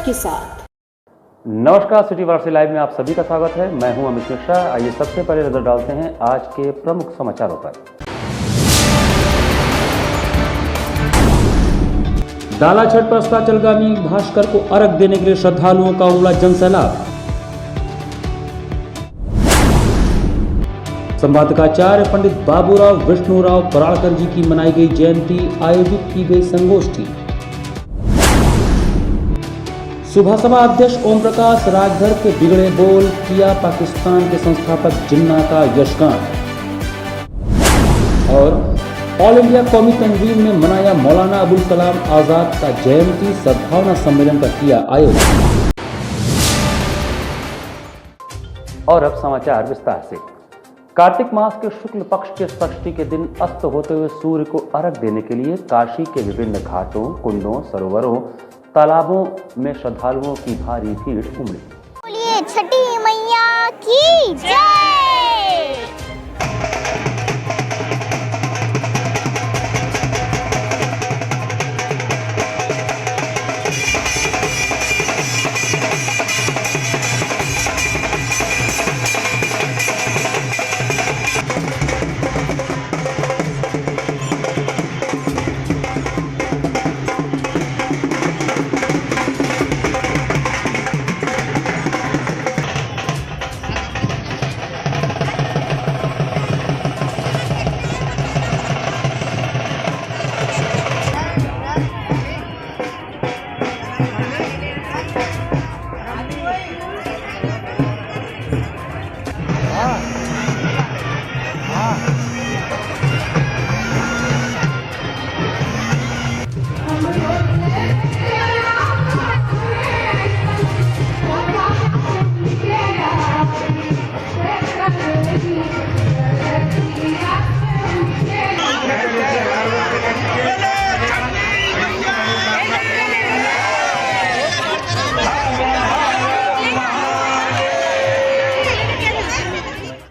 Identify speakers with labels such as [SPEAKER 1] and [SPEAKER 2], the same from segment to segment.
[SPEAKER 1] सच के साथ।
[SPEAKER 2] नमस्कार, सिटी वार्सी लाइव में आप सभी का स्वागत है। मैं हूं अमित मिश्रा। आइए सबसे पहले नजर डालते हैं आज के प्रमुख समाचारों पर। डाला छठ पर अस्ताचलगामी भास्कर को अर्घ देने के लिए श्रद्धालुओं का उमड़ा जनसैलाब। संवादकाचार्य पंडित बाबूराव विष्णुराव पराड़कर जी की मनाई गई जयंती, आयोजित की गई संगोष्ठी। सुबह सभा अध्यक्ष ओम प्रकाश राजभर के बिगड़े बोल, किया पाकिस्तान के संस्थापक जिन्ना का यशगान। और ऑल इंडिया कौमी तंजीम ने मनाया मौलाना अबुल कलाम आजाद का जयंती सद्भावना सम्मेलन का किया आयोजन। और अब समाचार विस्तार से। कार्तिक मास के शुक्ल पक्ष के षष्ठी के दिन अस्त होते हुए सूर्य को अर्घ देने के लिए काशी के विभिन्न घाटों, कुंडों, सरोवरों, तालाबों में श्रद्धालुओं की भारी भीड़ उमड़ी।
[SPEAKER 3] बोलिए छठी मैया की जय।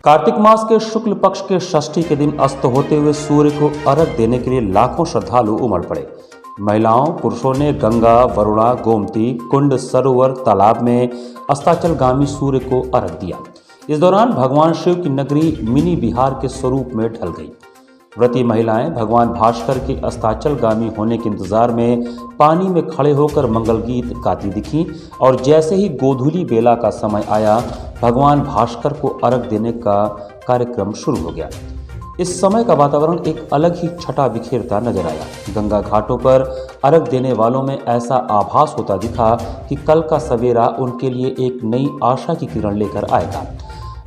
[SPEAKER 2] कार्तिक मास के शुक्ल पक्ष के षष्ठी के दिन अस्त होते हुए सूर्य को अर्घ देने के लिए लाखों श्रद्धालु उमड़ पड़े। महिलाओं पुरुषों ने गंगा, वरुणा, गोमती, कुंड, सरोवर, तालाब में अस्ताचलगामी सूर्य को अर्घ दिया। इस दौरान भगवान शिव की नगरी मिनी बिहार के स्वरूप में ढल गई। व्रती महिलाएं भगवान भास्कर के अस्ताचलगामी होने के इंतजार में पानी में खड़े होकर मंगल गीत गाती दिखीं और जैसे ही गोधूली बेला का समय आया, भगवान भास्कर को अर्घ देने का कार्यक्रम शुरू हो गया। इस समय का वातावरण एक अलग ही छटा बिखेरता नजर आया। गंगा घाटों पर अर्घ देने वालों में ऐसा आभास होता दिखा कि कल का सवेरा उनके लिए एक नई आशा की किरण लेकर आएगा।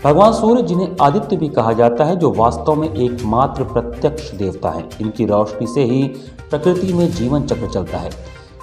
[SPEAKER 2] भगवान सूर्य, जिन्हें आदित्य भी कहा जाता है, जो वास्तव में एकमात्र प्रत्यक्ष देवता हैं, इनकी रोशनी से ही प्रकृति में जीवन चक्र चलता है।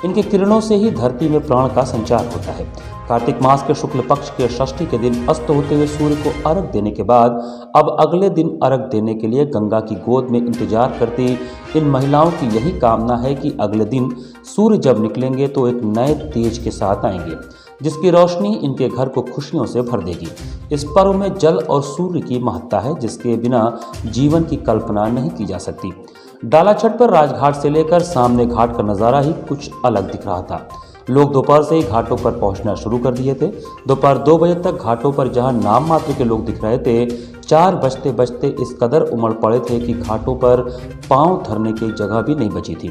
[SPEAKER 2] इनके किरणों से ही धरती में प्राण का संचार होता है। कार्तिक मास के शुक्ल पक्ष के षष्ठी के दिन अस्त होते हुए सूर्य को अर्घ देने के बाद अब अगले दिन अर्घ देने के लिए गंगा की गोद में इंतजार करती इन महिलाओं की यही कामना है कि अगले दिन सूर्य जब निकलेंगे तो एक नए तेज के साथ आएंगे, जिसकी रोशनी इनके घर को खुशियों से भर देगी। इस पर्व में जल और सूर्य की महत्ता है, जिसके बिना जीवन की कल्पना नहीं की जा सकती। डाला छठ पर राजघाट से लेकर सामने घाट का नज़ारा ही कुछ अलग दिख रहा था। लोग दोपहर से ही घाटों पर पहुंचना शुरू कर दिए थे। दोपहर 2 बजे तक घाटों पर जहां नाम मात्र के लोग दिख रहे थे, 4 बजते बजते इस कदर उमड़ पड़े थे कि घाटों पर पांव धरने की जगह भी नहीं बची थी।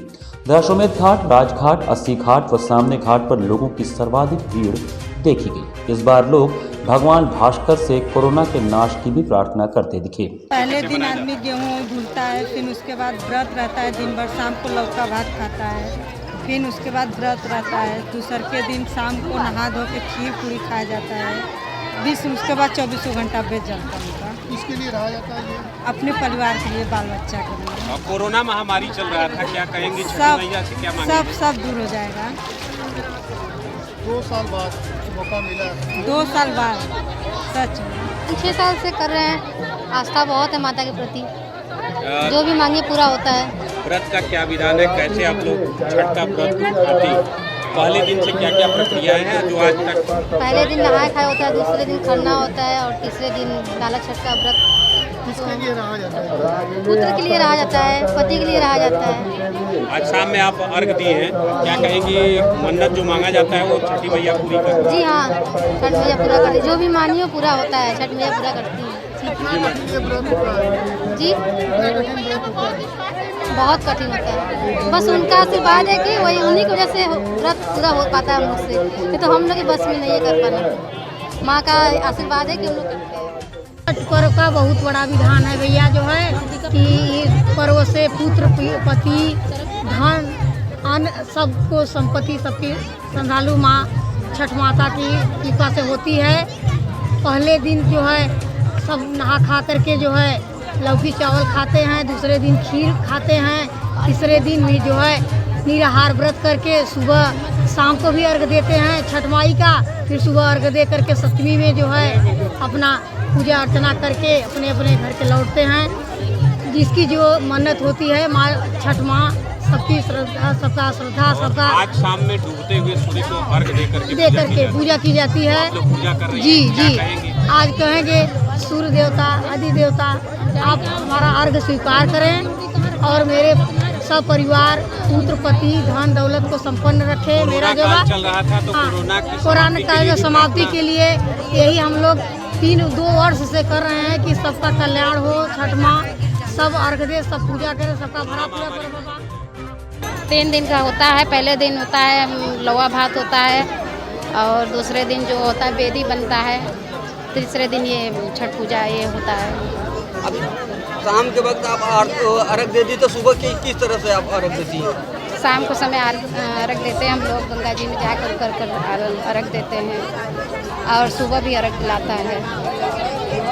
[SPEAKER 2] दशाश्वमेध घाट, राजघाट, 80 घाट व सामने घाट पर लोगों की सर्वाधिक भीड़ देखी गई। इस बार लोग भगवान भास्कर से कोरोना के नाश की भी प्रार्थना करते दिखे।
[SPEAKER 4] पहले दिन आदमी गेहूँ धुलता है, फिर उसके बाद व्रत रहता है, दिन भर शाम को लौका भात खाता है, फिर उसके बाद व्रत रहता है। दूसर के दिन शाम को नहा धो के खीर पूरी खाया जाता है। उसके बाद 24 घंटा बेच जाता है।
[SPEAKER 5] किसके लिए रहा जाता है ये?
[SPEAKER 4] अपने परिवार के लिए, बाल बच्चा के लिए।
[SPEAKER 6] कोरोना महामारी चल रहा था, क्या कहेंगे?
[SPEAKER 4] सब दूर हो जाएगा।
[SPEAKER 5] 2 साल बाद मौका मिला।
[SPEAKER 4] 2 साल बाद सच में
[SPEAKER 7] 6 साल से कर रहे हैं। आस्था बहुत है माता के प्रति, जो भी मांगे पूरा होता है।
[SPEAKER 6] व्रत का क्या विधान है? कैसे आप लोग छठ का व्रत करती? पहले दिन से क्या क्या प्रक्रियाएं हैं जो आज तक?
[SPEAKER 7] पहले दिन नहाय खाया होता है, दूसरे दिन खरना होता है और तीसरे दिन काला छठ का व्रत
[SPEAKER 5] किसके लिए रहा जाता है?
[SPEAKER 7] पुत्र के लिए रहा जाता है, पति के लिए रहा जाता है।
[SPEAKER 6] आज शाम में आप अर्घ दिए हैं, क्या कहेंगी मन्नत जो मांगा जाता है वो छठी मैया पूरी कर?
[SPEAKER 7] जी हाँ, छठ मैया पूरा करती, जो भी मानियो पूरा होता है, छठ मैया पूरा करती है।
[SPEAKER 5] कितना कठिन ये व्रत होता है?
[SPEAKER 7] जी
[SPEAKER 5] कितना कठिन व्रत होता है?
[SPEAKER 7] बहुत कठिन होता है, बस उनका आशीर्वाद है कि वही उन्हीं की वजह से व्रत पूरा हो पाता है हम लोग से, ये तो हम लोग के बस में नहीं है कर पाना। माँ का आशीर्वाद है कि हम लोग करते हैं।
[SPEAKER 1] छठ पर्व का बहुत बड़ा विधान है भैया, जो है कि इस पर्व से पुत्र पति धन अन्य सबको संपत्ति सबकी श्रद्धालु माँ छठ माता की कृपा से होती है। पहले दिन जो है सब नहा खा करके जो है लौकी चावल खाते हैं, दूसरे दिन खीर खाते हैं, तीसरे दिन भी जो है निराहार व्रत करके सुबह शाम को भी अर्घ देते हैं छठ माई का, फिर सुबह अर्घ दे करके सप्तमी में जो है अपना पूजा अर्चना करके अपने अपने घर के लौटते हैं। जिसकी जो मन्नत होती है माँ छठ माँ सबकी श्रद्धा सबका
[SPEAKER 6] आज शाम में डूबते हुए सूर्य को अर्घ दे करके
[SPEAKER 1] पूजा की जाती है।
[SPEAKER 6] आप लोग पूजा कर रहे हैं,
[SPEAKER 1] जी
[SPEAKER 6] क्या
[SPEAKER 1] जी
[SPEAKER 6] कहेंगी?
[SPEAKER 1] आज कहेंगे सूर्य देवता आदि देवता आप हमारा अर्घ स्वीकार करें और मेरे सब परिवार पुत्र पति धन दौलत को संपन्न रखे। मेरा जो
[SPEAKER 6] कोरोना काल चल रहा था तो
[SPEAKER 1] कोरोना काल की समाप्ति के लिए यही हम लोग 2 वर्ष से कर रहे हैं कि सबका कल्याण हो, छठ माँ सब अर्घ दे, सब पूजा करें, सबका भरा पूरा करे बाबा।
[SPEAKER 7] 3 दिन का होता है, पहले दिन होता है लौवा भात होता है और दूसरे दिन जो होता है बेदी बनता है, तीसरे दिन ये छठ पूजा ये होता है।
[SPEAKER 8] अब शाम के वक्त आप अर्घ दे दी तो सुबह की किस तरह से आप अर्घ देती हैं?
[SPEAKER 7] शाम को समय अर्घ देते हैं हम लोग, गंगा जी में जाकर कर अर्घ देते हैं और सुबह भी अर्घ दिलाता है।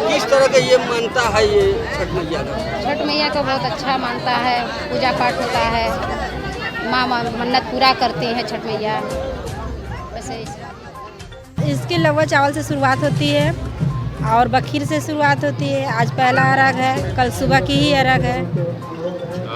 [SPEAKER 8] किस तरह का ये मानता है ये छठ मैया का?
[SPEAKER 7] छठ मैया को बहुत अच्छा मानता है, पूजा पाठ होता है, माँ मन्नत पूरा करती है छठ मैया। वैसे
[SPEAKER 4] इसके लवा चावल से शुरुआत होती है और बखीर से शुरुआत होती है। आज पहला अर्घ है, कल सुबह की ही अर्घ है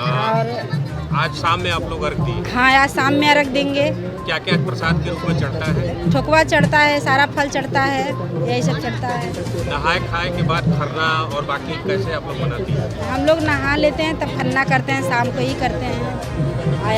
[SPEAKER 4] और
[SPEAKER 6] आज शाम में आप लोग अर्घ दिए?
[SPEAKER 4] हाँ, आज शाम में अर्घ देंगे।
[SPEAKER 6] क्या क्या प्रसाद के रूप में चढ़ता है?
[SPEAKER 4] ठोकवा चढ़ता है, सारा फल चढ़ता है, यही सब चढ़ता है।
[SPEAKER 6] नहाए खाए के बाद खरना और बाकी कैसे आप लोग मनाती हैं?
[SPEAKER 4] हम लोग नहा लेते हैं तब खरना करते हैं, शाम को ही करते हैं।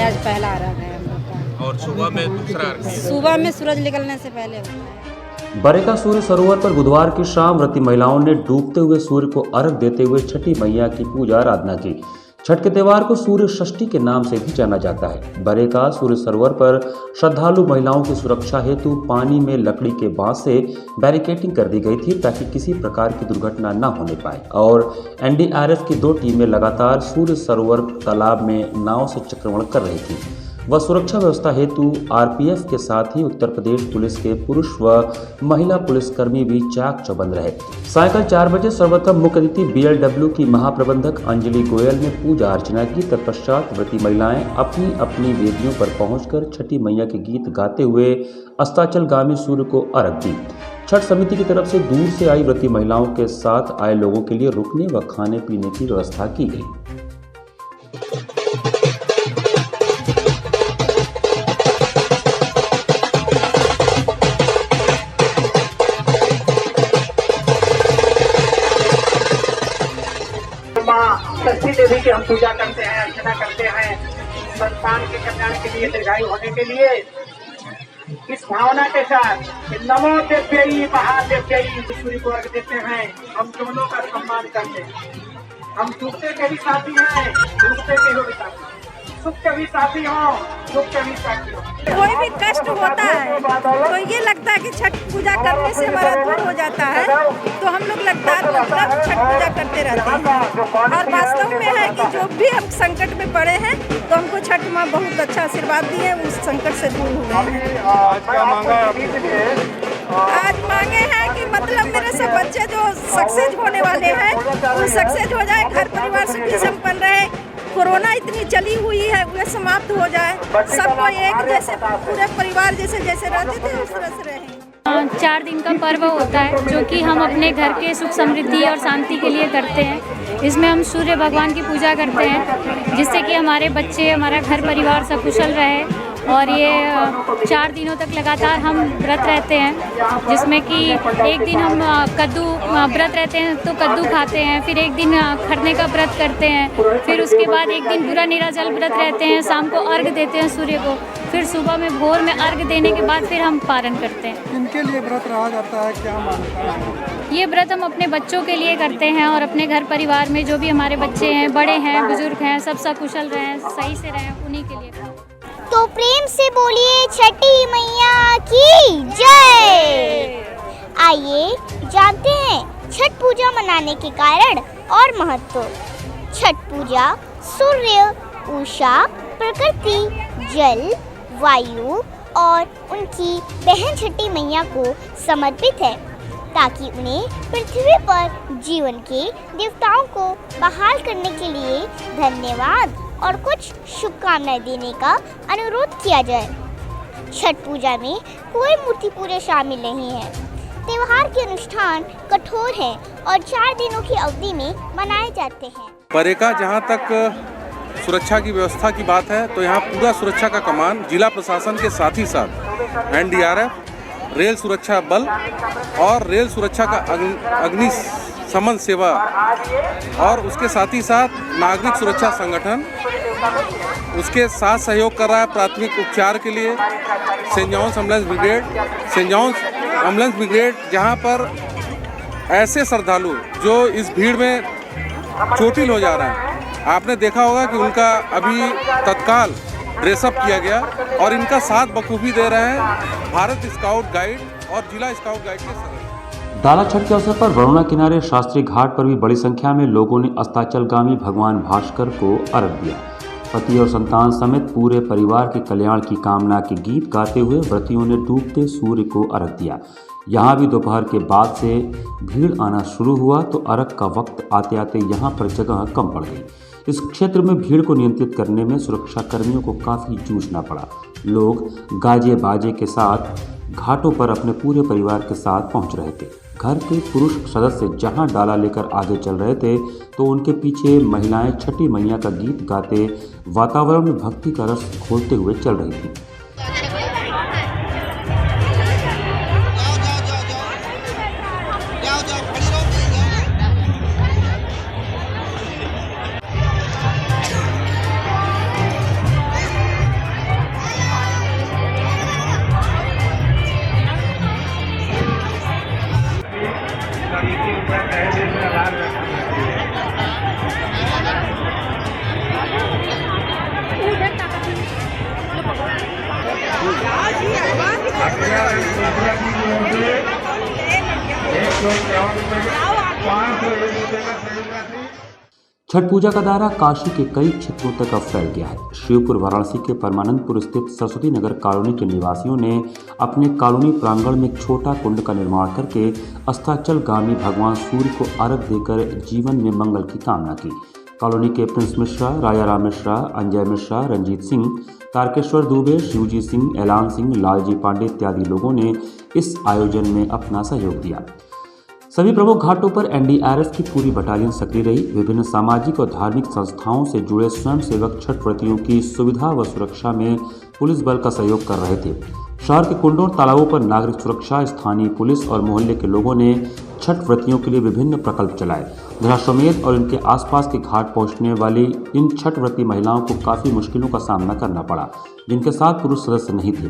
[SPEAKER 4] आज पहला अर्घ है हम लोग का।
[SPEAKER 6] और सुबह में दूसरा अर्घ दिए?
[SPEAKER 4] सुबह में सूरज निकलने से पहले होता है।
[SPEAKER 2] बरेका सूर्य सरोवर पर बुधवार की शाम व्रती महिलाओं ने डूबते हुए सूर्य को अर्घ देते हुए छठी मैया की पूजा आराधना की। छठ के त्योहार को सूर्य षष्ठी के नाम से भी जाना जाता है। बरेका सूर्य सरोवर पर श्रद्धालु महिलाओं की सुरक्षा हेतु पानी में लकड़ी के बांस से बैरिकेडिंग कर दी गई थी ताकि किसी प्रकार की दुर्घटना न होने पाए और एनडीआरएफ की 2 टीमें लगातार सूर्य सरोवर तालाब में नाव से चक्रमण कर रही थी। व सुरक्षा व्यवस्था हेतु आरपीएफ के साथ ही उत्तर प्रदेश पुलिस के पुरुष व महिला पुलिसकर्मी भी चाक चौबंद रहे। सायंकाल 4 बजे सर्वप्रथम मुख्य अतिथि बीएलडब्ल्यू की महाप्रबंधक अंजलि गोयल ने पूजा अर्चना की। तत्पश्चात व्रती महिलाएं अपनी अपनी वेदियों पर पहुंचकर छठी मैया के गीत गाते हुए अस्ताचलगामी सूर्य को अर्घ दी। छठ समिति की तरफ से दूर से आई व्रती महिलाओं के साथ आए लोगों के लिए रुकने व खाने पीने की व्यवस्था की गई।
[SPEAKER 9] षष्ठी देवी की हम पूजा करते हैं, अर्चना करते हैं, संतान के कल्याण के लिए, दीर्घायु होने के लिए, इस भावना के साथ नमो देव्यई महादेव्यई सूर्य को अर्घ देते हैं। हम दोनों का सम्मान करते हैं। हम डूबते के भी साथी हैं, डूबते के भी साथी, सुख के भी साथी हो, दुख के भी साथी हो।
[SPEAKER 4] कोई भी कष्ट होता है तो ये लगता है कि छठ पूजा करने से हमारा दूर हो जाता है, तो हम लोग लगातार मतलब छठ पूजा करते रहते हैं। और वास्तव में है कि जो भी हम संकट में पड़े हैं तो हमको छठ माँ बहुत अच्छा आशीर्वाद दिए, उस संकट से दूर हुए हैं। आज मांगे हैं कि मतलब मेरे सब बच्चे जो सक्सेस होने वाले हैं वो सक्सेस हो जाए, घर परिवार सुखी संपन्न रहे, कोरोना इतनी चली हुई है वो समाप्त हो जाए, सबको एक जैसे पूरे परिवार जैसे जैसे रहते थे उस तरह से रहें।
[SPEAKER 10] 4 दिन का पर्व होता है जो कि हम अपने घर के सुख समृद्धि और शांति के लिए करते हैं। इसमें हम सूर्य भगवान की पूजा करते हैं जिससे कि हमारे बच्चे, हमारा घर परिवार सब कुशल रहे और ये 4 दिनों तक लगातार हम व्रत रहते हैं, जिसमें कि एक दिन हम कद्दू व्रत रहते हैं तो कद्दू खाते हैं, फिर एक दिन खरने का व्रत करते हैं, फिर उसके बाद एक दिन बुरा निराजल व्रत रहते हैं, शाम को अर्घ देते हैं सूर्य को, फिर सुबह में भोर में अर्घ देने के बाद फिर हम पारण करते हैं।
[SPEAKER 5] इनके लिए व्रत रहा जाता है, क्या मानता है?
[SPEAKER 10] ये व्रत हम अपने बच्चों के लिए करते हैं और अपने घर परिवार में जो भी हमारे बच्चे हैं, बड़े हैं, बुजुर्ग हैं, सब सकुशल रहें, सही से रहें, उन्हीं के लिए करते हैं।
[SPEAKER 3] तो प्रेम से बोलिए छठी मैया की जय। आइए जानते हैं छठ पूजा मनाने के कारण और महत्व। छठ पूजा सूर्य, उषा, प्रकृति, जल, वायु और उनकी बहन छठी मैया को समर्पित है, ताकि उन्हें पृथ्वी पर जीवन के देवताओं को बहाल करने के लिए धन्यवाद और कुछ शुभकामनाएं देने का अनुरोध किया जाए। छठ पूजा में कोई मूर्ति पूजा शामिल नहीं है। त्योहार के अनुष्ठान कठोर हैं और 4 दिनों की अवधि में मनाए जाते हैं।
[SPEAKER 11] परेका जहाँ तक सुरक्षा की व्यवस्था की बात है, तो यहाँ पूरा सुरक्षा का कमान जिला प्रशासन के साथ ही साथ NDRF, रेल सुरक्षा बल और रेल सुरक्षा का अग्निशमन सेवा और उसके साथ ही साथ नागरिक सुरक्षा संगठन उसके साथ सहयोग कर रहा है। प्राथमिक उपचार के लिए सेंट जॉन्स एम्बुलेंस ब्रिगेड, जहाँ पर ऐसे श्रद्धालु जो इस भीड़ में चोटिल हो जा रहे हैं, आपने देखा होगा कि उनका अभी तत्काल ड्रेसअप किया गया और इनका साथ बखूबी दे रहे हैं भारत स्काउट गाइड और जिला स्काउट गाइड के सदस्य।
[SPEAKER 2] डाला छठ के अवसर पर वरुणा किनारे शास्त्री घाट पर भी बड़ी संख्या में लोगों ने अस्ताचलगामी भगवान भास्कर को अर्घ दिया। पति और संतान समेत पूरे परिवार के कल्याण की कामना के गीत गाते हुए व्रतियों ने डूबते सूर्य को अर्घ दिया। यहाँ भी दोपहर के बाद से भीड़ आना शुरू हुआ तो अर्घ का वक्त आते आते यहाँ पर जगह कम पड़ गई। इस क्षेत्र में भीड़ को नियंत्रित करने में सुरक्षा कर्मियों को काफ़ी जूझना पड़ा। लोग गाजे बाजे के साथ घाटों पर अपने पूरे परिवार के साथ पहुंच रहे थे। घर के पुरुष सदस्य जहां डाला लेकर आगे चल रहे थे तो उनके पीछे महिलाएं छठी मैया का गीत गाते वातावरण में भक्ति का रस घोलते हुए चल रही थी। छठ पूजा का दायरा काशी के कई क्षेत्रों तक अब फैल गया है। शिवपुर वाराणसी के परमानंदपुर स्थित सरस्वती नगर कॉलोनी के निवासियों ने अपने कॉलोनी प्रांगण में एक छोटा कुंड का निर्माण करके अस्ताचलगामी भगवान सूर्य को अर्घ देकर जीवन में मंगल की कामना की। कॉलोनी के प्रिंस मिश्रा, राजा राम मिश्रा, अंजय मिश्रा, रंजीत सिंह, तारकेश्वर दुबे, शिवजी सिंह, ऐलान सिंह, लालजी पांडे इत्यादि लोगों ने इस आयोजन में अपना सहयोग दिया। सभी प्रमुख घाटों पर NDRF की पूरी बटालियन सक्रिय रही। विभिन्न सामाजिक और धार्मिक संस्थाओं से जुड़े स्वयंसेवक छठ व्रतियों की सुविधा व सुरक्षा में पुलिस बल का सहयोग कर रहे थे। शहर के कुंडों और तालाबों पर नागरिक सुरक्षा, स्थानीय पुलिस और मोहल्ले के लोगों ने छठ व्रतियों के लिए विभिन्न प्रकल्प चलाए। दशाश्वमेध और इनके आसपास के घाट पहुंचने वाली इन छठ व्रती महिलाओं को काफ़ी मुश्किलों का सामना करना पड़ा, जिनके साथ पुरुष सदस्य नहीं थे।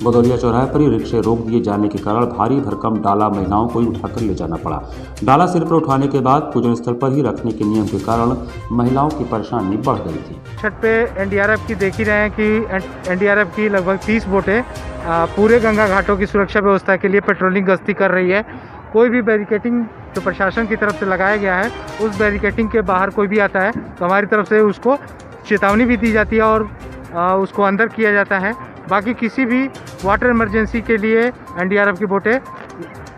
[SPEAKER 2] बदौलिया चौराहे पर ही रिक्शे रोक दिए जाने के कारण भारी भरकम डाला महिलाओं को ही उठाकर ले जाना पड़ा। डाला सिर पर उठाने के बाद पूजन स्थल पर ही रखने के नियम के कारण महिलाओं की परेशानी बढ़ गई थी।
[SPEAKER 5] छठ पे NDRF की देख ही रहे हैं कि NDRF की लगभग 30 बोटें पूरे गंगा घाटों की सुरक्षा व्यवस्था के लिए पेट्रोलिंग गश्ती कर रही है। कोई भी बैरिकेटिंग जो प्रशासन की तरफ से लगाया गया है, उस बैरिकेटिंग के बाहर कोई भी आता है तो हमारी तरफ से उसको चेतावनी भी दी जाती है और उसको अंदर किया जाता है। बाकी किसी भी वाटर इमरजेंसी के लिए NDRF की बोटें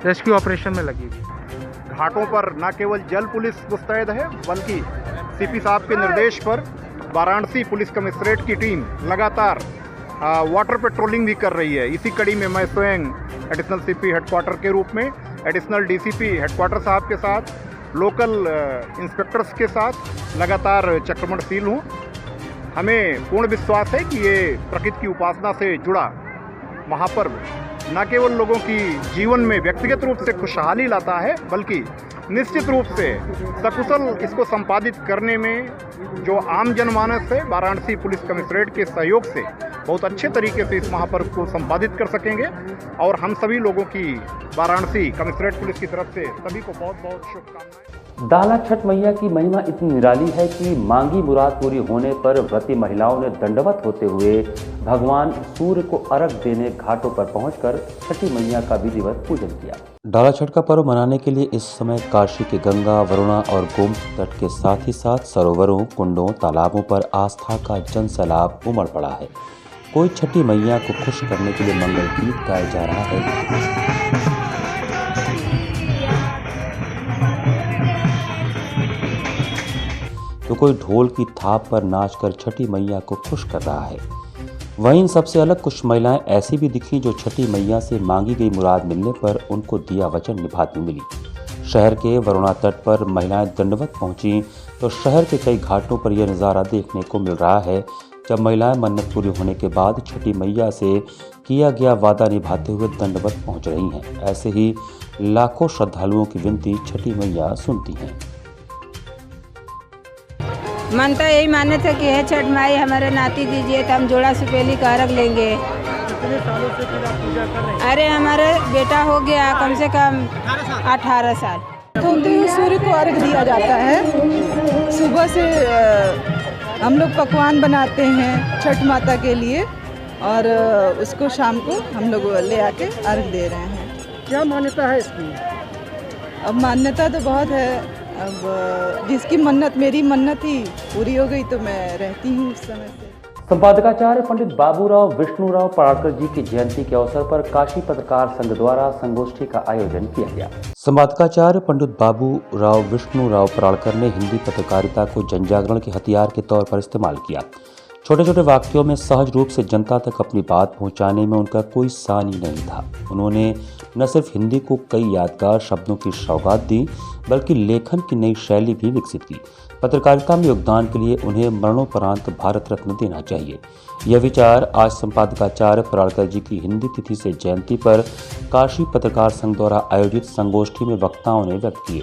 [SPEAKER 5] रेस्क्यू ऑपरेशन में लगी हुई।
[SPEAKER 12] घाटों पर न केवल जल पुलिस मुस्तैद है, बल्कि CP साहब के निर्देश पर वाराणसी पुलिस कमिश्नरेट की टीम लगातार वाटर पेट्रोलिंग भी कर रही है। इसी कड़ी में मैं स्वयं एडिशनल CP हेडक्वार्टर के रूप में एडिशनल DCP हेडक्वार्टर साहब के साथ, लोकल इंस्पेक्टर्स के साथ लगातार चक्रमणशील हूँ। हमें पूर्ण विश्वास है कि ये प्रकृति की उपासना से जुड़ा महापर्व न केवल लोगों की जीवन में व्यक्तिगत रूप से खुशहाली लाता है, बल्कि निश्चित रूप से सकुशल इसको संपादित करने में जो आम जनमानस है वाराणसी पुलिस कमिश्नरेट के सहयोग से बहुत अच्छे तरीके से इस महापर्व को संपादित कर सकेंगे। और हम सभी लोगों की वाराणसी कमिश्नरेट पुलिस की तरफ से सभी को बहुत बहुत शुभकामनाएं।
[SPEAKER 2] डाला छठ मैया की महिमा इतनी निराली है कि मांगी मुराद पूरी होने पर व्रती महिलाओं ने दंडवत होते हुए भगवान सूर्य को अर्घ देने घाटों पर पहुंचकर छठी मैया का विधिवत पूजन किया। डाला छठ का पर्व मनाने के लिए इस समय काशी के गंगा, वरुणा और गोमती तट के साथ ही साथ सरोवरों, कुंडों, तालाबों पर आस्था का जन सैलाब उमड़ पड़ा है। कोई छठी मैया को खुश करने के लिए मंगल गीत गाया जा रहा है, तो कोई ढोल की थाप पर नाचकर छठी मैया को खुश कर रहा है। वहीं सबसे अलग कुछ महिलाएं ऐसी भी दिखी जो छठी मैया से मांगी गई मुराद मिलने पर उनको दिया वचन निभाती मिली। शहर के वरुणा तट पर महिलाएं दंडवत पहुंची तो शहर के कई घाटों पर यह नज़ारा देखने को मिल रहा है, जब महिलाएं मन्नत पूरी होने के बाद छठी मैया से किया गया वादा निभाते हुए दंडवत पहुंच रही हैं। ऐसे ही लाखों श्रद्धालुओं की विनती छठी मैया सुनती हैं।
[SPEAKER 13] मन तो यही माने थे कि है छठ माई हमारे नाती दीजिए तो हम जोड़ा सुपेली का अर्घ लेंगे।
[SPEAKER 5] कितने सालों से फिर आप पूजा कर रहे हैं?
[SPEAKER 13] अरे हमारे बेटा हो गया कम से कम 18 साल।
[SPEAKER 14] तो सूर्य को अर्घ दिया जाता है। सुबह से हम लोग पकवान बनाते हैं छठ माता के लिए और उसको शाम को हम लोग ले आके अर्घ दे रहे हैं।
[SPEAKER 5] क्या मान्यता है इसकी?
[SPEAKER 14] अब मान्यता तो बहुत है। अब जिसकी मन्नत, मेरी मन्नत ही पूरी हो गई तो मैं रहती हूँ उस समय से।
[SPEAKER 2] संपादकाचार्य पंडित बाबूराव विष्णुराव पराड़कर जी की जयंती के अवसर पर काशी पत्रकार संघ द्वारा संगोष्ठी का आयोजन किया गया। संपादकाचार्य पंडित बाबूराव विष्णुराव पराड़कर ने हिंदी पत्रकारिता को जनजागरण के हथियार के तौर पर इस्तेमाल किया। छोटे छोटे वाक्यों में सहज रूप से जनता तक अपनी बात पहुंचाने में उनका कोई सानी नहीं था। उन्होंने न सिर्फ हिंदी को कई यादगार शब्दों की सौगात दी, बल्कि लेखन की नई शैली भी विकसित की। पत्रकारिता में योगदान के लिए उन्हें मरणोपरांत भारत रत्न देना चाहिए। यह विचार आज संपादकाचार्य पराड़कर जी की हिंदी तिथि से जयंती पर काशी पत्रकार संघ द्वारा आयोजित संगोष्ठी में वक्ताओं ने व्यक्त किए।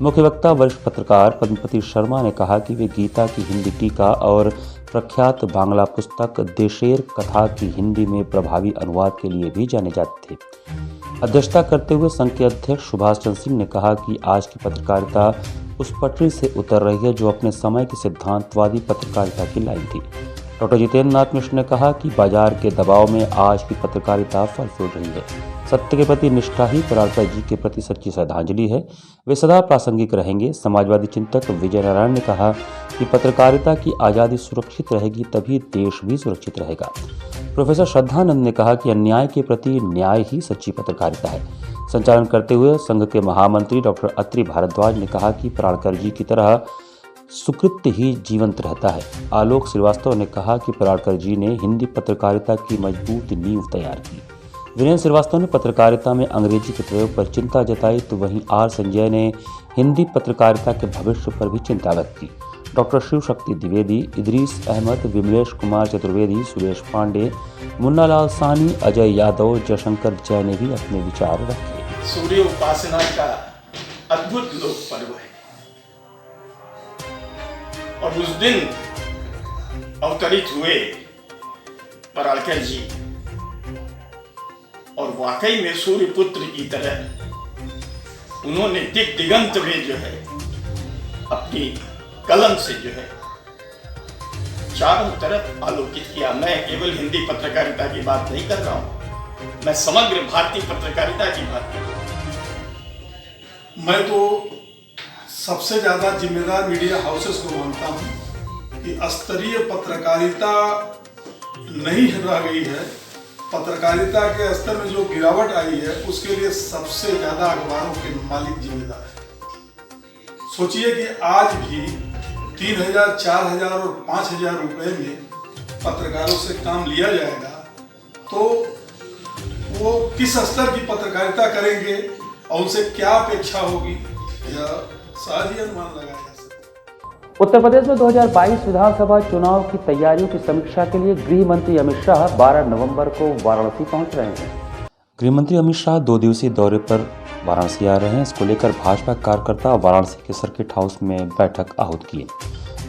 [SPEAKER 2] मुख्य वक्ता वरिष्ठ पत्रकार पद्मपति शर्मा ने कहा कि वे गीता की हिंदी टीका और प्रख्यात बांग्ला पुस्तक देशेर कथा की हिंदी में प्रभावी अनुवाद के लिए भी जाने जाते थे। अध्यक्षता करते हुए संघ के अध्यक्ष सुभाष चंद्र सिंह ने कहा कि आज की पत्रकारिता उस पटरी से उतर रही है जो अपने समय की सिद्धांतवादी पत्रकारिता की लाइन थी। डॉक्टर जितेंद्र नाथ मिश्र ने कहा कि बाजार के दबाव में आज की पत्रकारिता फल फूल रही है। सत्य के प्रति निष्ठा ही पराड़कर जी के प्रति सच्ची श्रद्धांजलि है, वे सदा प्रासंगिक रहेंगे। समाजवादी चिंतक विजय नारायण ने कहा कि पत्रकारिता की आज़ादी सुरक्षित रहेगी तभी देश भी सुरक्षित रहेगा। प्रोफेसर श्रद्धानंद ने कहा कि अन्याय के प्रति न्याय ही सच्ची पत्रकारिता है। संचालन करते हुए संघ के महामंत्री डॉक्टर अत्रि भारद्वाज ने कहा कि पराड़कर जी की तरह सुकृत्य ही जीवंत रहता है। आलोक श्रीवास्तव ने कहा कि पराड़कर जी ने हिंदी पत्रकारिता की मजबूत नींव तैयार की। वीरेंद्र श्रीवास्तव ने पत्रकारिता में अंग्रेजी के प्रयोग पर चिंता जताई, तो वहीं आर संजय ने हिंदी पत्रकारिता के भविष्य पर भी चिंता व्यक्त की। डॉक्टर शिव शक्ति द्विवेदी, इदरीस अहमद, विमलेश कुमार चतुर्वेदी, सुरेश पांडे, मुन्नालाल सानी, अजय यादव, जयशंकर जय ने भी अपने विचार रखे।
[SPEAKER 15] सूर्य उपासना का अद्भुत लोक पर्व है और उस दिन अवतरित हुए पराड़कर जी और वाकई में सूर्य पुत्र की तरह उन्होंने दिगंत में जो है अपनी कलम से जो है चारों तरफ आलोकित किया। मैं केवल हिंदी पत्रकारिता की बात नहीं कर रहा हूं, मैं समग्र भारतीय पत्रकारिता की बात कर रहा हूं।
[SPEAKER 16] मैं तो सबसे ज्यादा जिम्मेदार मीडिया हाउसेस को मानता हूं कि स्तरीय पत्रकारिता नहीं रह गई है। पत्रकारिता के स्तर में जो गिरावट आई है उसके लिए सबसे ज्यादा अखबारों के मालिक जिम्मेदार है। सोचिए कि आज भी 3,000, 4,000 और 5,000 रुपए में पत्रकारों से काम लिया जाएगा तो वो किस स्तर की पत्रकारिता करेंगे और उनसे क्या अपेक्षा होगी, यह सहज ही अनुमान लगाया जा सकता है।
[SPEAKER 2] उत्तर प्रदेश में 2022 विधानसभा चुनाव की तैयारियों की समीक्षा के लिए गृह मंत्री अमित शाह 12 नवंबर को वाराणसी पहुंच रहे हैं। गृह मंत्री अमित शाह 2 दिवसीय दौरे पर वाराणसी आ रहे हैं। इसको लेकर भाजपा कार्यकर्ता वाराणसी के सर्किट हाउस में बैठक आहूत किए।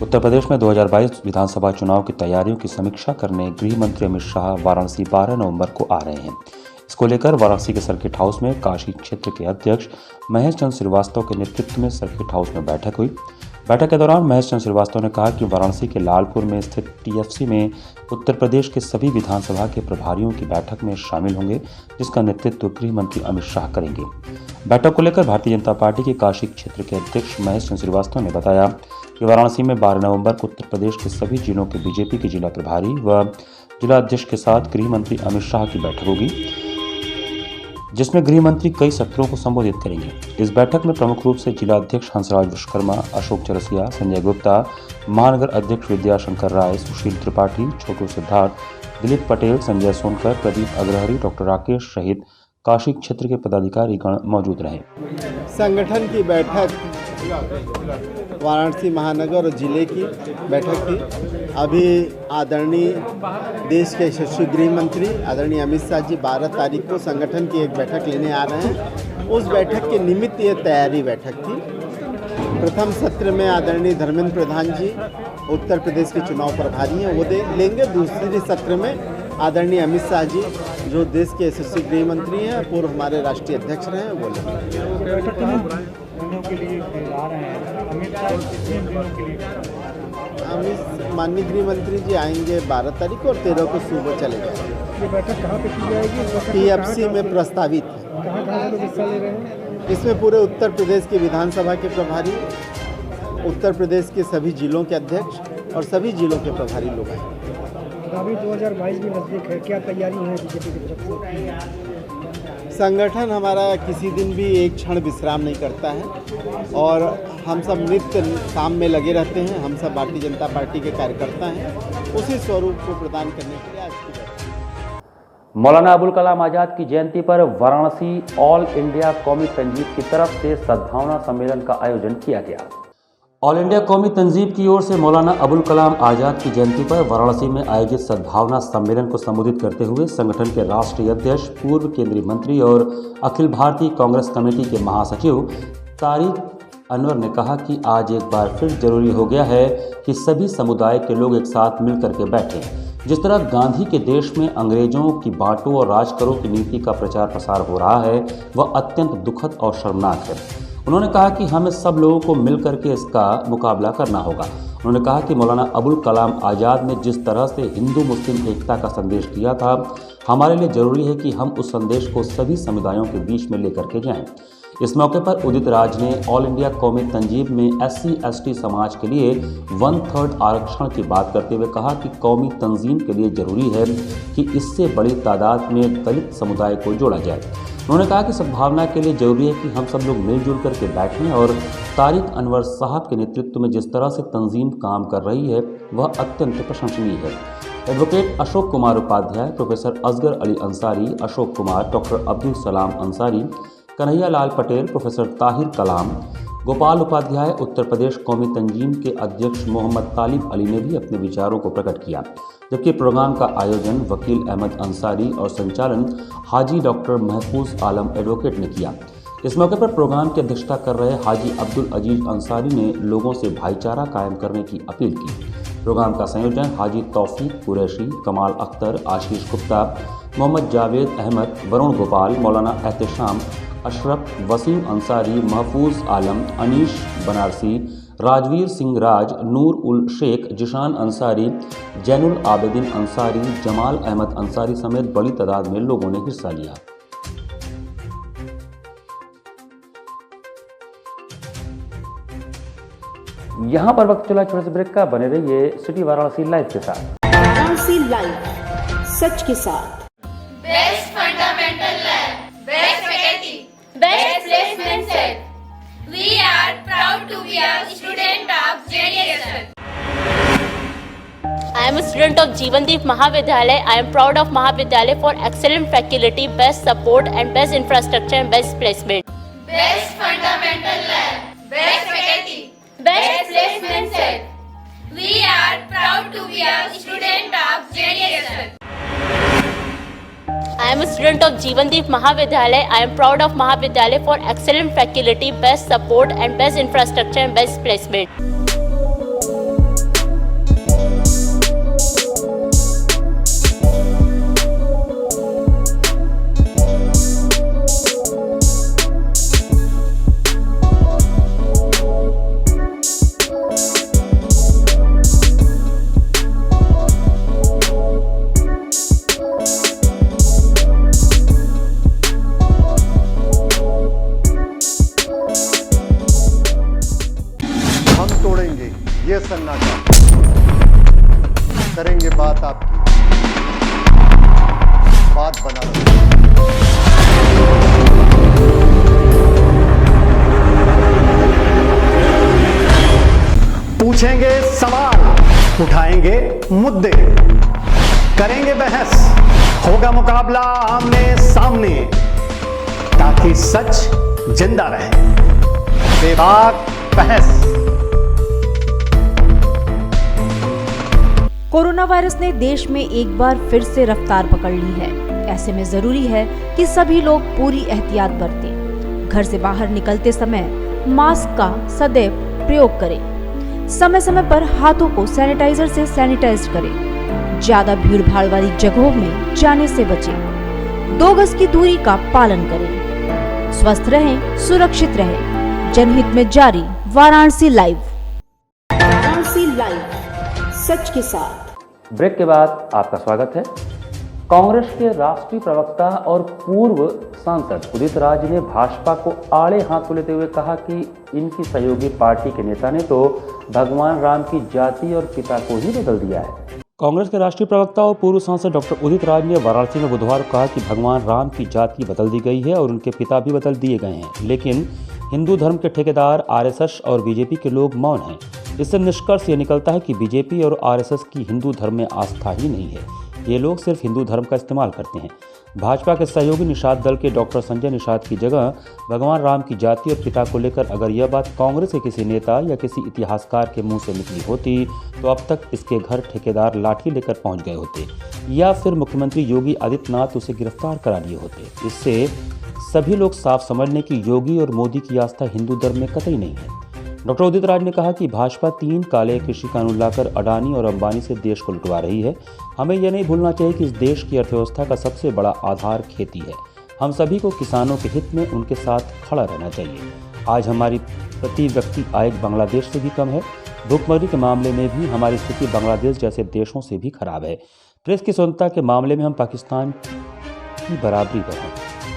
[SPEAKER 2] उत्तर प्रदेश में 2022 विधानसभा चुनाव की तैयारियों की समीक्षा करने गृह मंत्री अमित शाह वाराणसी 12 नवंबर को आ रहे हैं। इसको लेकर वाराणसी के सर्किट हाउस में काशी क्षेत्र के अध्यक्ष महेश चंद्र श्रीवास्तव के नेतृत्व में सर्किट हाउस में बैठक हुई। बैठक के दौरान महेश चंद्र श्रीवास्तव ने कहा कि वाराणसी के लालपुर में स्थित टीएफसी में उत्तर प्रदेश के सभी विधानसभा के प्रभारियों की बैठक में शामिल होंगे, जिसका नेतृत्व गृह मंत्री अमित शाह करेंगे। बैठक को लेकर भारतीय जनता पार्टी के काशी क्षेत्र के अध्यक्ष महेश चंद्र श्रीवास्तव ने बताया कि वाराणसी में 12 नवंबर को उत्तर प्रदेश के सभी जिलों के बीजेपी के जिला प्रभारी व जिला अध्यक्ष के साथ गृह मंत्री अमित शाह की बैठक होगी, जिसमें गृह मंत्री कई सत्रों को संबोधित करेंगे। इस बैठक में प्रमुख रूप से जिला अध्यक्ष हंसराज विश्वकर्मा, अशोक चरसिया, संजय गुप्ता, महानगर अध्यक्ष विद्याशंकर राय, सुशील त्रिपाठी, छोटू सिद्धार्थ, दिलीप पटेल, संजय सोनकर, प्रदीप अग्रहरी, डॉक्टर राकेश सहित काशी क्षेत्र के पदाधिकारी गण मौजूद रहे।
[SPEAKER 17] संगठन की बैठक वाराणसी महानगर और जिले की बैठक थी। अभी आदरणीय देश के यशस्वी गृह मंत्री आदरणीय अमित शाह जी 12 तारीख को संगठन की एक बैठक लेने आ रहे हैं। उस बैठक के निमित्त ये तैयारी बैठक थी। प्रथम सत्र में आदरणीय धर्मेंद्र प्रधान जी उत्तर प्रदेश के चुनाव प्रभारी हैं, वो लेंगे। दूसरे सत्र में आदरणीय अमित शाह जी जो देश के यशस्वी गृह मंत्री हैं, पूर्व हमारे राष्ट्रीय अध्यक्ष रहे हैं, वो लेंगे। माननीय गृह मंत्री जी आएंगे 12 तारीख को और 13 को सुबह चले जाएंगे।
[SPEAKER 18] ये बैठक कहाँ पे की जाएगी?
[SPEAKER 17] टीएफसी में प्रस्तावित है।
[SPEAKER 18] कहाँ लोग हिस्सा ले रहे हैं?
[SPEAKER 17] इसमें पूरे उत्तर प्रदेश के विधानसभा के प्रभारी, उत्तर प्रदेश के सभी जिलों के अध्यक्ष और सभी जिलों के प्रभारी लोग आए।
[SPEAKER 18] अभी 2022 भी नजदीक है, क्या तैयारी है बीजेपी की तरफ से?
[SPEAKER 17] संगठन हमारा किसी दिन भी एक क्षण विश्राम नहीं करता है और हम सब नित्य काम में लगे रहते हैं। हम सब भारतीय जनता पार्टी के कार्यकर्ता हैं। उसी स्वरूप को प्रदान करने के लिए आज की बैठक।
[SPEAKER 2] मौलाना अबुल कलाम आज़ाद की जयंती पर वाराणसी ऑल इंडिया कौमी तंजीब की तरफ से सद्भावना सम्मेलन का आयोजन किया गया। ऑल इंडिया कौमी तंजीब की ओर से मौलाना अबुल कलाम आज़ाद की जयंती पर वाराणसी में आयोजित सद्भावना सम्मेलन को संबोधित करते हुए संगठन के राष्ट्रीय अध्यक्ष, पूर्व केंद्रीय मंत्री और अखिल भारतीय कांग्रेस कमेटी के महासचिव तारिक अनवर ने कहा कि आज एक बार फिर जरूरी हो गया है कि सभी समुदाय के लोग एक साथ मिलकर के बैठें। जिस तरह गांधी के देश में अंग्रेजों की बांटो और राज करो की नीति का प्रचार प्रसार हो रहा है, वह अत्यंत दुखद और शर्मनाक है। उन्होंने कहा कि हमें सब लोगों को मिलकर के इसका मुकाबला करना होगा। उन्होंने कहा कि मौलाना अबुल कलाम आज़ाद ने जिस तरह से हिंदू मुस्लिम एकता का संदेश दिया था, हमारे लिए जरूरी है कि हम उस संदेश को सभी समुदायों के बीच में लेकर के जाएं। इस मौके पर उदित राज ने ऑल इंडिया कौमी तंजीब में SC/ST समाज के लिए 1/3 आरक्षण की बात करते हुए कहा कि कौमी तंजीम के लिए जरूरी है कि इससे बड़ी तादाद में दलित समुदाय को जोड़ा जाए। उन्होंने कहा कि सद्भावना के लिए जरूरी है कि हम सब लोग मिलजुल करके बैठें और तारिक अनवर साहब के नेतृत्व में जिस तरह से तंजीम काम कर रही है, वह अत्यंत प्रशंसनीय है। Advocate Ashok Kumar Upadhyay, professor Asgar Ali Ansari, Ashok Kumar, doctor Abdul Salam Ansari, Kanhaiya Lal Patel, professor Tahir Kalam, Gopal Upadhyay, Uttar Pradesh Qaumi Tanzeem के अध्यक्ष मोहम्मद तालिब अली ने भी अपने विचारों को प्रकट किया। जबकि प्रोग्राम का आयोजन वकील अहमद अंसारी और संचालन हाजी डॉक्टर महफूज आलम एडवोकेट ने किया। इस मौके पर प्रोग्राम की अध्यक्षता कर रहे हाजी अब्दुल अजीज अंसारी ने लोगों से भाईचारा कायम करने की अपील की। प्रोग्राम का संयोजन हाजी तौफीक कुरैशी, कमाल अख्तर, आशीष गुप्ता, मोहम्मद जावेद अहमद, वरुण गोपाल, मौलाना एहतेशाम अशरफ, वसीम अंसारी, महफूज आलम, अनीश बनारसी, राजवीर सिंह राज, नूर उल शेख, जिशान अंसारी, जैनुल आबेदीन अंसारी, जमाल अहमद अंसारी समेत बड़ी तादाद में लोगों ने हिस्सा लिया। यहाँ पर वक्त चला छोटे से ब्रेक का, बने रहिए सिटी वाराणसी लाइव के साथ।
[SPEAKER 19] वाराणसी लाइव, सच के साथ।
[SPEAKER 20] Best fundamental lab, best faculty, best placement set. We are proud to be a student of JDSL.
[SPEAKER 21] I am a student of Jeevandeep Mahavidyalaya. I am proud of Mahavidyalaya for excellent faculty, best support and best infrastructure and best placement.
[SPEAKER 20] Best fundamental lab, best faculty, best placement set.
[SPEAKER 21] student of Jeevandeep Mahavidyalaya, I am proud of Mahavidyalaya for excellent faculty, best support and best infrastructure and best placement.
[SPEAKER 1] ये सन्नाटा, करेंगे बात आपकी, बात बना
[SPEAKER 22] पूछेंगे सवाल, उठाएंगे मुद्दे, करेंगे बहस, होगा मुकाबला आमने सामने, ताकि सच जिंदा रहे। बेबाक बहस।
[SPEAKER 19] कोरोना वायरस ने देश में एक बार फिर से रफ्तार पकड़ ली है। ऐसे में जरूरी है कि सभी लोग पूरी एहतियात बरतें। घर से बाहर निकलते समय मास्क का सदैव प्रयोग करें। समय समय पर हाथों को सैनिटाइजर से सैनिटाइज करें। ज्यादा भीड़ भाड़ वाली जगहों में जाने से बचें। 2 गज की दूरी का पालन करें। स्वस्थ रहें, सुरक्षित रहें। जनहित में जारी वाराणसी लाइव। वाराणसी लाइव, सच के साथ।
[SPEAKER 2] ब्रेक के बाद आपका स्वागत है। कांग्रेस के राष्ट्रीय प्रवक्ता और पूर्व सांसद उदित राज ने भाजपा को आड़े हाथों लेते हुए कहा कि इनकी सहयोगी पार्टी के नेता ने तो भगवान राम की जाति और पिता को ही बदल दिया है। कांग्रेस के राष्ट्रीय प्रवक्ता और पूर्व सांसद डॉक्टर उदित राज ने वाराणसी में बुधवार को कहा कि भगवान राम की जाति बदल दी गई है और उनके पिता भी बदल दिए गए हैं, लेकिन हिंदू धर्म के ठेकेदार आरएसएस और बीजेपी के लोग मौन हैं। इससे निष्कर्ष ये निकलता है कि बीजेपी और आरएसएस की हिंदू धर्म में आस्था ही नहीं है। ये लोग सिर्फ हिंदू धर्म का इस्तेमाल करते हैं। भाजपा के सहयोगी निषाद दल के डॉक्टर संजय निषाद की जगह भगवान राम की जाति और पिता को लेकर अगर यह बात कांग्रेस के किसी नेता या किसी इतिहासकार के मुंह से निकली होती तो अब तक इसके घर ठेकेदार लाठी लेकर पहुंच गए होते या फिर मुख्यमंत्री योगी आदित्यनाथ उसे गिरफ्तार करा लिए होते। इससे सभी लोग साफ समझ लें कि योगी और मोदी की आस्था हिंदू धर्म में कतई नहीं है। डॉक्टर उदित राज ने कहा कि भाजपा 3 काले कृषि कानून लाकर अडानी और अंबानी से देश को लुटवा रही है। हमें यह नहीं भूलना चाहिए कि इस देश की अर्थव्यवस्था का सबसे बड़ा आधार खेती है। हम सभी को किसानों के हित में उनके साथ खड़ा रहना चाहिए। आज हमारी प्रति व्यक्ति आय बांग्लादेश से भी कम है। भुखमरी के मामले में भी हमारी स्थिति बांग्लादेश जैसे देशों से भी खराब है। प्रेस की स्वतंत्रता के मामले में हम पाकिस्तान की बराबरी पर हैं।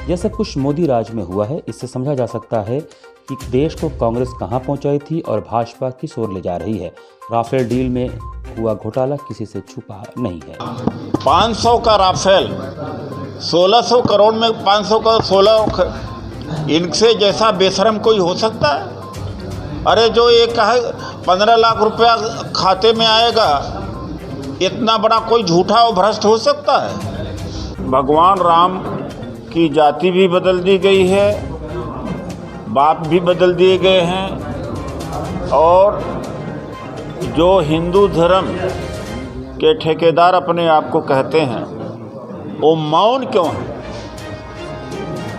[SPEAKER 2] यह सब कुछ मोदी राज में हुआ है। इससे समझा जा सकता है कि देश को कांग्रेस कहां पहुंचाई थी और भाजपा किस ओर ले जा रही है। राफेल डील में हुआ घोटाला किसी से छुपा नहीं है।
[SPEAKER 23] 500 का राफेल, 1600 करोड़ में 500 का 16, इनसे जैसा बेशरम कोई हो सकता है? अरे जो ये कहा 15 लाख रुपया खाते में आएगा, इतना बड़ा कोई झूठा और भ्रष्ट हो सकता है? भगवान राम की जाति भी बदल दी गई है, बाप भी बदल दिए गए हैं, और जो हिंदू धर्म के ठेकेदार अपने आप को कहते हैं वो मौन क्यों है?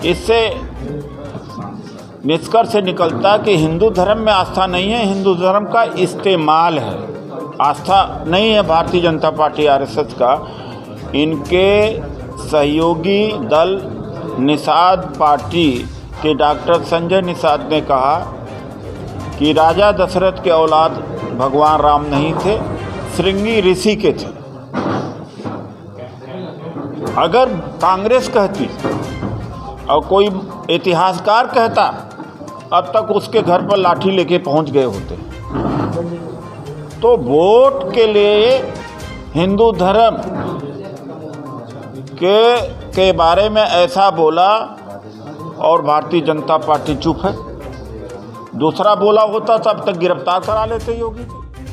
[SPEAKER 23] इससे निष्कर्ष निकलता कि हिंदू धर्म में आस्था नहीं है, हिंदू धर्म का इस्तेमाल है। आस्था नहीं है भारतीय जनता पार्टी आरएसएस का। इनके सहयोगी दल निषाद पार्टी कि डॉक्टर संजय निषाद ने कहा कि राजा दशरथ के औलाद भगवान राम नहीं थे, श्रृंगी ऋषि के थे। अगर कांग्रेस कहती और कोई इतिहासकार कहता, अब तक उसके घर पर लाठी लेके पहुंच गए होते। तो वोट के लिए हिंदू धर्म के बारे में ऐसा बोला और भारतीय जनता पार्टी चुप है। दूसरा बोला होता तो अब तक गिरफ्तार करा लेते योगी।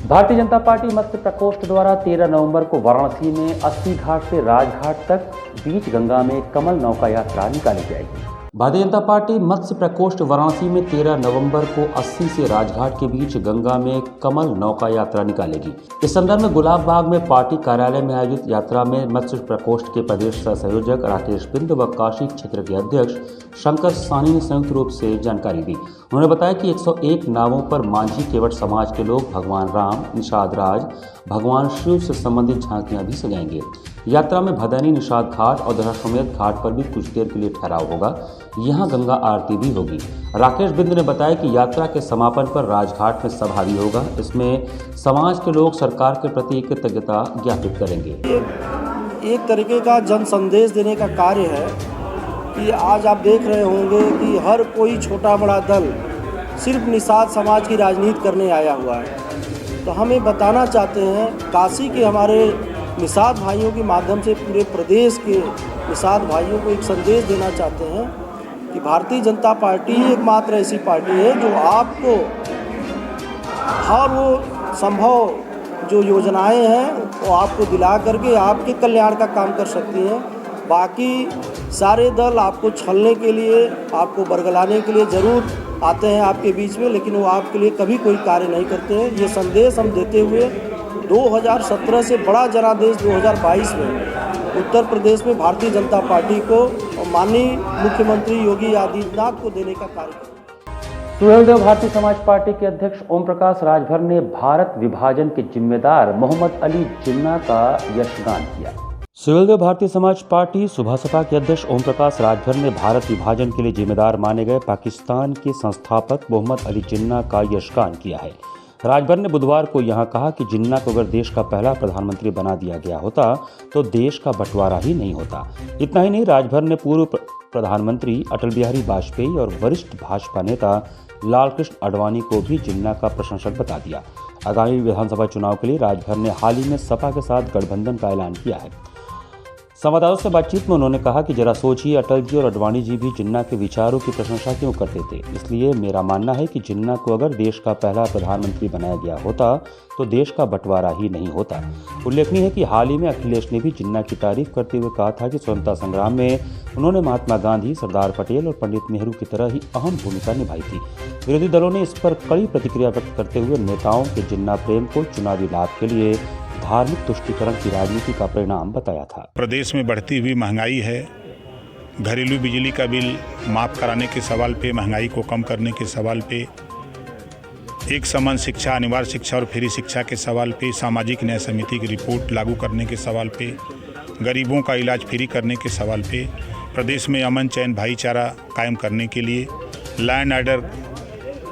[SPEAKER 2] भारतीय जनता पार्टी मत्स्य प्रकोष्ठ द्वारा 13 नवंबर को वाराणसी में 80 घाट से राजघाट तक बीच गंगा में कमल नौका यात्रा निकाली जाएगी। भारतीय जनता पार्टी मत्स्य प्रकोष्ठ वाराणसी में 13 नवंबर को 80 से राजघाट के बीच गंगा में कमल नौका यात्रा निकालेगी। इस संदर्भ में गुलाब बाग में पार्टी कार्यालय में आयोजित यात्रा में मत्स्य प्रकोष्ठ के प्रदेश सह संयोजक राकेश बिंद व काशी क्षेत्र के अध्यक्ष शंकर सानी ने संयुक्त रूप से जानकारी दी। उन्होंने बताया कि 101 नावों पर मांझी केवट समाज के लोग भगवान राम, निषाद राज, भगवान शिव से संबंधित झांकियां भी सजाएंगे। यात्रा में भदैनी निषाद घाट और दशाश्वमेध घाट पर भी कुछ देर के लिए ठहराव होगा। यहाँ गंगा आरती भी होगी। राकेश बिंद ने बताया कि यात्रा के समापन पर राजघाट में सभा भी होगा। इसमें समाज के लोग सरकार के प्रति कृतज्ञता ज्ञापित करेंगे।
[SPEAKER 6] एक तरीके का जन संदेश देने का कार्य है कि आज आप देख रहे होंगे कि हर कोई छोटा बड़ा दल सिर्फ निषाद समाज की राजनीति करने आया हुआ है। तो हम ये बताना चाहते हैं, काशी के हमारे निषाद भाइयों के माध्यम से पूरे प्रदेश के निषाद भाइयों को एक संदेश देना चाहते हैं कि भारतीय जनता पार्टी एकमात्र ऐसी पार्टी है जो आपको हर वो संभव जो योजनाएं हैं वो आपको दिला करके आपके कल्याण का काम कर सकती हैं। बाकी सारे दल आपको छलने के लिए, आपको बरगलाने के लिए ज़रूर आते हैं आपके बीच में, लेकिन वो आपके लिए कभी कोई कार्य नहीं करते हैं। ये संदेश हम देते हुए 2017 से बड़ा जनादेश 2022 में उत्तर प्रदेश में भारतीय जनता पार्टी को और माननीय मुख्यमंत्री योगी आदित्यनाथ को देने का कार्य।
[SPEAKER 2] सुहेलदेव भारतीय समाज पार्टी के अध्यक्ष ओम प्रकाश राजभर ने भारत विभाजन के जिम्मेदार मोहम्मद अली जिन्ना का यशगान किया। सुहेलदेव भारतीय समाज पार्टी सुबह सपा के अध्यक्ष ओम प्रकाश राजभर ने भारत विभाजन के लिए जिम्मेदार माने गए पाकिस्तान के संस्थापक मोहम्मद अली जिन्ना का यशगान किया है। राजभर ने बुधवार को यहां कहा कि जिन्ना को अगर देश का पहला प्रधानमंत्री बना दिया गया होता तो देश का बंटवारा ही नहीं होता। इतना ही नहीं, राजभर ने पूर्व प्रधानमंत्री अटल बिहारी वाजपेयी और वरिष्ठ भाजपा नेता लालकृष्ण आडवाणी को भी जिन्ना का प्रशंसक बता दिया। आगामी विधानसभा चुनाव के लिए राजभर ने हाल ही में सपा के साथ गठबंधन का ऐलान किया है। संवाददाताओं से बातचीत में उन्होंने कहा कि जरा सोचिए, अटल जी और आडवाणी जी भी जिन्ना के विचारों की प्रशंसा क्यों करते थे। इसलिए मेरा मानना है कि जिन्ना को अगर देश का पहला प्रधानमंत्री बनाया गया होता तो देश का बंटवारा ही नहीं होता। उल्लेखनीय है कि हाल ही में अखिलेश ने भी जिन्ना की तारीफ करते हुए कहा था कि स्वतंत्रता संग्राम में उन्होंने महात्मा गांधी, सरदार पटेल और पंडित नेहरू की तरह ही अहम भूमिका निभाई थी। विरोधी दलों ने इस पर कड़ी प्रतिक्रिया व्यक्त करते हुए नेताओं के जिन्ना प्रेम को चुनावी लाभ के लिए धार्मिक तुष्टीकरण की राजनीति का परिणाम बताया था।
[SPEAKER 7] प्रदेश में बढ़ती हुई महंगाई है, घरेलू बिजली का बिल माफ़ कराने के सवाल पे, महंगाई को कम करने के सवाल पे, एक समान शिक्षा, अनिवार्य शिक्षा और फ्री शिक्षा के सवाल पे, सामाजिक न्याय समिति की रिपोर्ट लागू करने के सवाल पे, गरीबों का इलाज फ्री करने के सवाल पे, प्रदेश में अमन चैन भाईचारा कायम करने के लिए, लॉ एंड ऑर्डर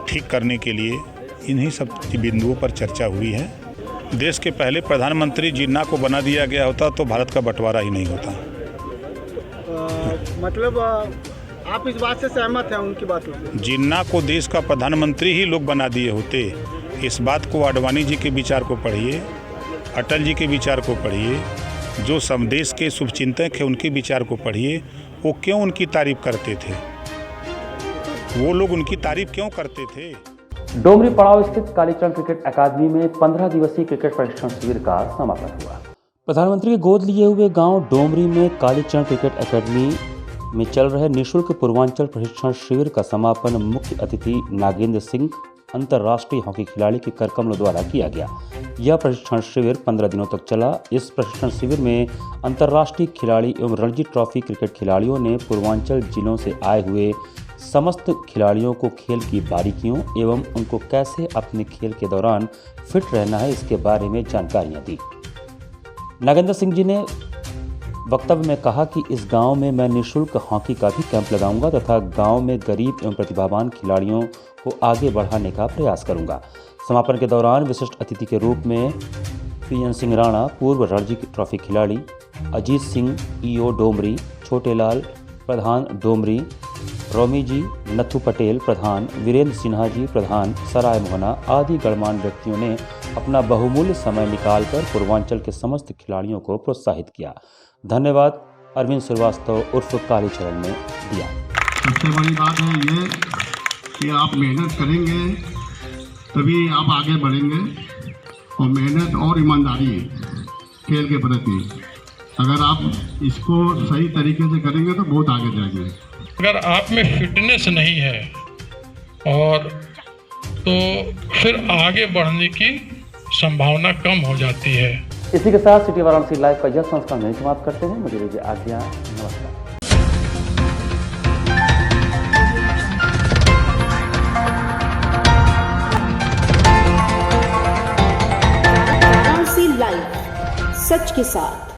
[SPEAKER 7] ठीक करने के लिए, इन्हीं सब बिंदुओं पर चर्चा हुई है। देश के पहले प्रधानमंत्री जिन्ना को बना दिया गया होता तो भारत का बंटवारा ही नहीं होता।
[SPEAKER 6] मतलब आप इस बात से सहमत हैं उनकी बातों से?
[SPEAKER 7] जिन्ना को देश का प्रधानमंत्री ही लोग बना दिए होते। इस बात को आडवाणी जी के विचार को पढ़िए, अटल जी के विचार को पढ़िए, जो देश के शुभचिंतक हैं उनके विचार को पढ़िए। वो क्यों उनकी तारीफ करते थे, वो लोग उनकी तारीफ क्यों करते थे।
[SPEAKER 2] डोमरी पड़ाव स्थित कालीचरण क्रिकेट अकादमी में 15 दिवसीय क्रिकेट प्रशिक्षण शिविर का समापन हुआ। प्रधानमंत्री की गोद लिए हुए गांव डोमरी में कालीचरण क्रिकेट अकादमी में चल रहे निःशुल्क पूर्वांचल प्रशिक्षण शिविर का समापन मुख्य अतिथि नागेंद्र सिंह, अंतर्राष्ट्रीय हॉकी खिलाड़ी के करकमलों द्वारा किया गया। यह प्रशिक्षण शिविर 15 दिनों तक चला। इस प्रशिक्षण शिविर में अंतर्राष्ट्रीय खिलाड़ी एवं रणजी ट्रॉफी क्रिकेट खिलाड़ियों ने पूर्वांचल जिलों से आए हुए समस्त खिलाड़ियों को खेल की बारीकियों एवं उनको कैसे अपने खेल के दौरान फिट रहना है इसके बारे में जानकारियां दी। नागेंद्र सिंह जी ने वक्तव्य में कहा कि इस गांव में मैं निःशुल्क हॉकी का भी कैंप लगाऊंगा तथा गांव में गरीब एवं प्रतिभावान खिलाड़ियों को आगे बढ़ाने का प्रयास करूंगा। समापन के दौरान विशिष्ट अतिथि के रूप में पीएन सिंह राणा, पूर्व रणजी ट्रॉफी खिलाड़ी, अजीत सिंह ईओ डोमरी, छोटेलाल प्रधान डोमरी, रोमी जी, नथु पटेल प्रधान, वीरेंद्र सिन्हा जी प्रधान, सराय मोहना आदि गणमान्य व्यक्तियों ने अपना बहुमूल्य समय निकालकर पूर्वांचल के समस्त खिलाड़ियों को प्रोत्साहित किया। धन्यवाद अरविंद श्रीवास्तव उर्फ कालीचरण ने दिया।
[SPEAKER 8] सबसे बड़ी बात है ये कि आप मेहनत करेंगे तभी आप आगे बढ़ेंगे, और मेहनत और ईमानदारी खेल के प्रति अगर आप इसको सही तरीके से करेंगे तो बहुत आगे जाएंगे।
[SPEAKER 4] अगर आप में फिटनेस नहीं है और तो फिर आगे बढ़ने की संभावना कम हो जाती है।
[SPEAKER 2] इसी के साथ सिटी वाराणसी लाइव का यह संस्करण नहीं समाप्त करते हैं। मुझे दीजिए आज्ञा, नमस्कार।
[SPEAKER 19] वाराणसी लाइव, सच के साथ।